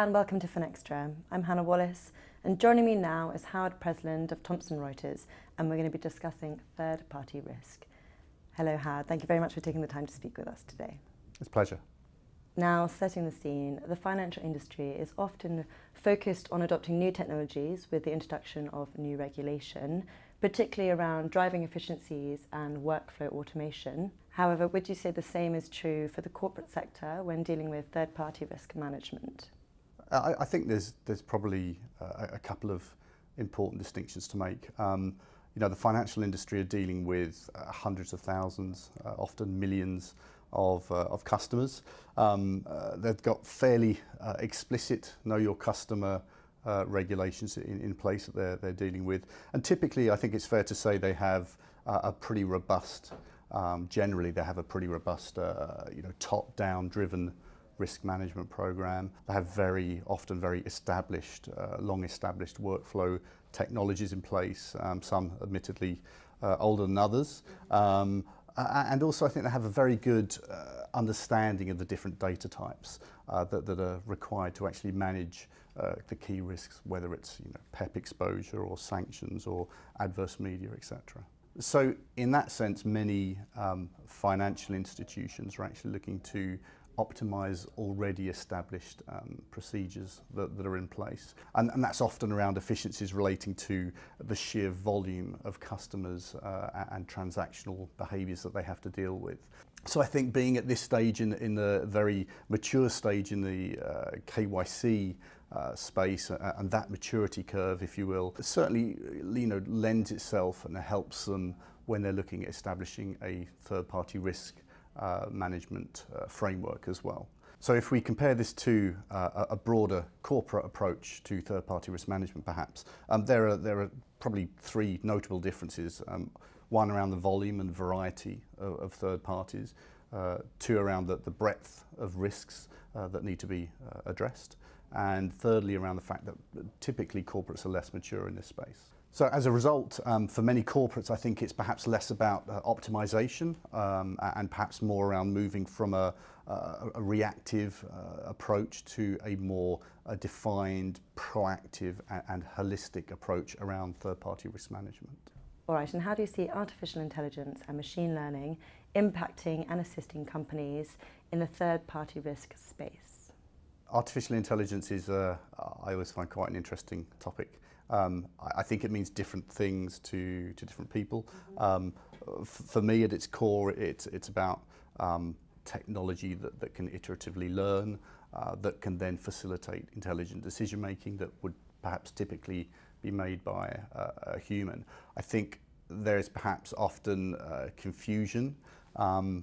and welcome to Finextra. I'm Hannah Wallace, and joining me now is Howard Presland of Thomson Reuters, and we're going to be discussing third-party risk. Hello, Howard. Thank you very much for taking the time to speak with us today. It's a pleasure. Now, setting the scene, the financial industry is often focused on adopting new technologies with the introduction of new regulation, particularly around driving efficiencies and workflow automation. However, would you say the same is true for the corporate sector when dealing with third-party risk management? I think there's probably a couple of important distinctions to make. The financial industry are dealing with hundreds of thousands, often millions of customers. They've got fairly explicit know your customer regulations in place that they're dealing with, and typically I think it's fair to say they have a pretty robust, generally they have a pretty robust top-down driven risk management program. They have very often very established, long established workflow technologies in place, some admittedly older than others. And also I think they have a very good understanding of the different data types that are required to actually manage the key risks, whether it's PEP exposure or sanctions or adverse media, etc. So in that sense, many financial institutions are actually looking to optimize already established procedures that are in place. And that's often around efficiencies relating to the sheer volume of customers and transactional behaviors that they have to deal with. So I think being at this stage in the very mature stage in the KYC space and that maturity curve, if you will, certainly lends itself and helps them when they're looking at establishing a third-party risk management framework as well. So if we compare this to a broader corporate approach to third-party risk management, perhaps, there are probably three notable differences. One around the volume and variety of third parties, two around the breadth of risks that need to be addressed, and thirdly around the fact that typically corporates are less mature in this space. So as a result, for many corporates, I think it's perhaps less about optimization and perhaps more around moving from a reactive approach to a more defined, proactive and holistic approach around third-party risk management. All right, and how do you see artificial intelligence and machine learning impacting and assisting companies in the third-party risk space? Artificial intelligence is, I always find, quite an interesting topic. I think it means different things to different people. For me, at its core, it's about technology that can iteratively learn, that can then facilitate intelligent decision making that would perhaps typically be made by a human. I think there is perhaps often confusion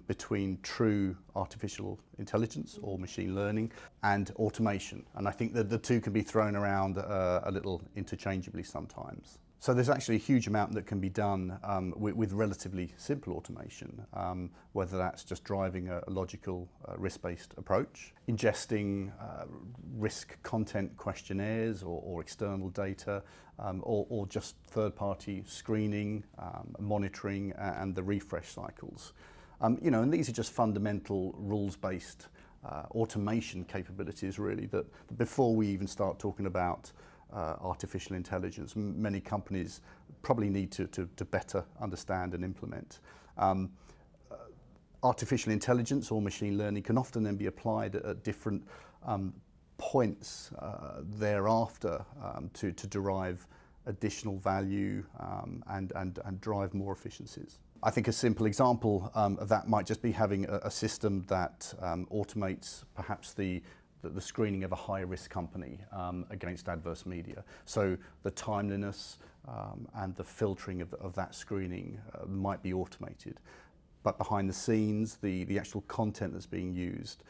between true artificial intelligence or machine learning and automation, and I think that the two can be thrown around a little interchangeably sometimes. So there's actually a huge amount that can be done with relatively simple automation, whether that's just driving a logical risk-based approach, ingesting risk content questionnaires or external data, or just third-party screening, monitoring and the refresh cycles. And these are just fundamental rules-based automation capabilities, really, that before we even start talking about artificial intelligence, many companies probably need to better understand and implement. Artificial intelligence or machine learning can often then be applied at different points thereafter to derive additional value and drive more efficiencies. I think a simple example of that might just be having a system that automates perhaps the screening of a high-risk company against adverse media. So the timeliness and the filtering of that screening might be automated. But behind the scenes, the actual content that's being used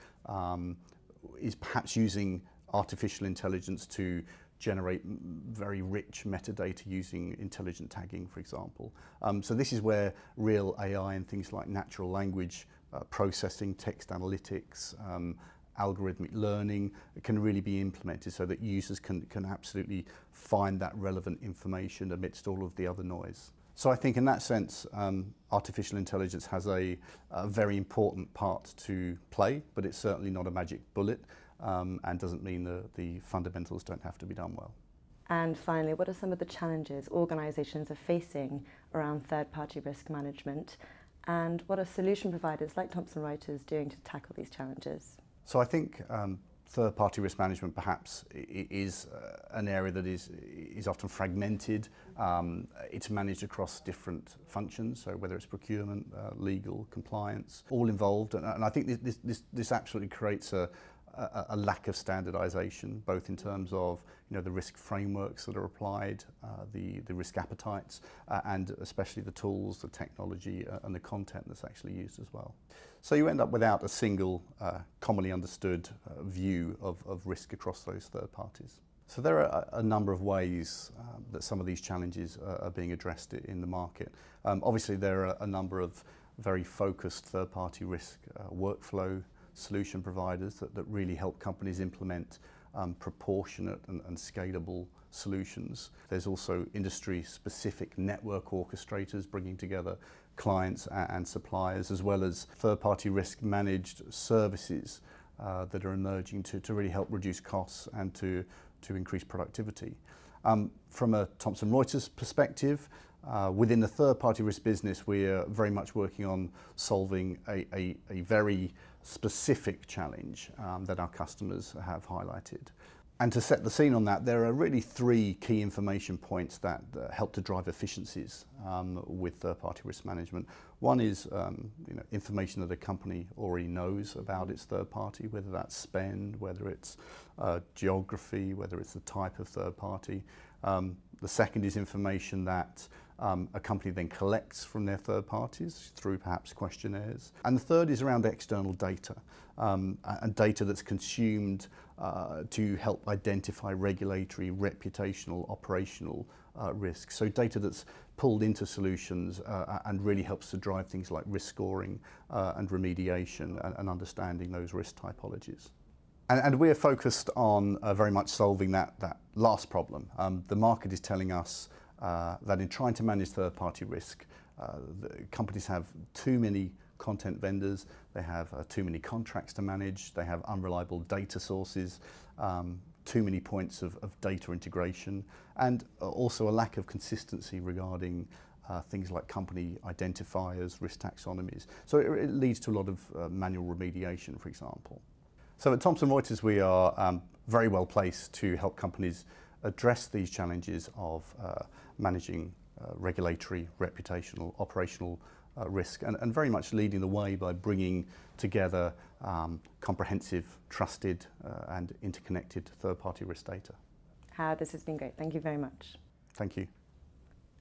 is perhaps using artificial intelligence to generate very rich metadata using intelligent tagging, for example. So this is where real AI and things like natural language processing, text analytics, algorithmic learning can really be implemented so that users can absolutely find that relevant information amidst all of the other noise. So I think in that sense, artificial intelligence has a very important part to play, but it's certainly not a magic bullet. and doesn't mean the fundamentals don't have to be done well. And finally, what are some of the challenges organisations are facing around third-party risk management, and what are solution providers like Thomson Reuters doing to tackle these challenges? So I think third-party risk management perhaps is an area that is often fragmented. It's managed across different functions, so whether it's procurement, legal, compliance, all involved. And I think this absolutely creates a lack of standardisation, both in terms of the risk frameworks that are applied, the risk appetites, and especially the tools, the technology, and the content that's actually used as well. So you end up without a single commonly understood view of risk across those third parties. So there are a number of ways that some of these challenges are being addressed in the market. Obviously there are a number of very focused third-party risk workflow solution providers that really help companies implement proportionate and scalable solutions. There's also industry-specific network orchestrators bringing together clients and suppliers, as well as third-party risk managed services that are emerging to really help reduce costs and to increase productivity. From a Thomson Reuters perspective, within the third-party risk business, we're very much working on solving a very specific challenge that our customers have highlighted. And to set the scene on that, there are really three key information points that help to drive efficiencies with third-party risk management. One is information that a company already knows about its third party, whether that's spend, whether it's geography, whether it's the type of third party. The second is information that a company then collects from their third parties through perhaps questionnaires. And the third is around external data, and data that's consumed to help identify regulatory, reputational, operational risks. So data that's pulled into solutions and really helps to drive things like risk scoring and remediation and understanding those risk typologies. And we're focused on very much solving that last problem. The market is telling us that in trying to manage third-party risk, the companies have too many content vendors, they have too many contracts to manage, they have unreliable data sources, too many points of data integration, and also a lack of consistency regarding things like company identifiers, risk taxonomies. So it leads to a lot of manual remediation, for example. So at Thomson Reuters, we are very well placed to help companies address these challenges of managing regulatory, reputational, operational risk, and very much leading the way by bringing together comprehensive, trusted and interconnected third-party risk data. This has been great. Thank you very much. Thank you.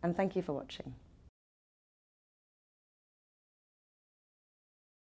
And thank you for watching.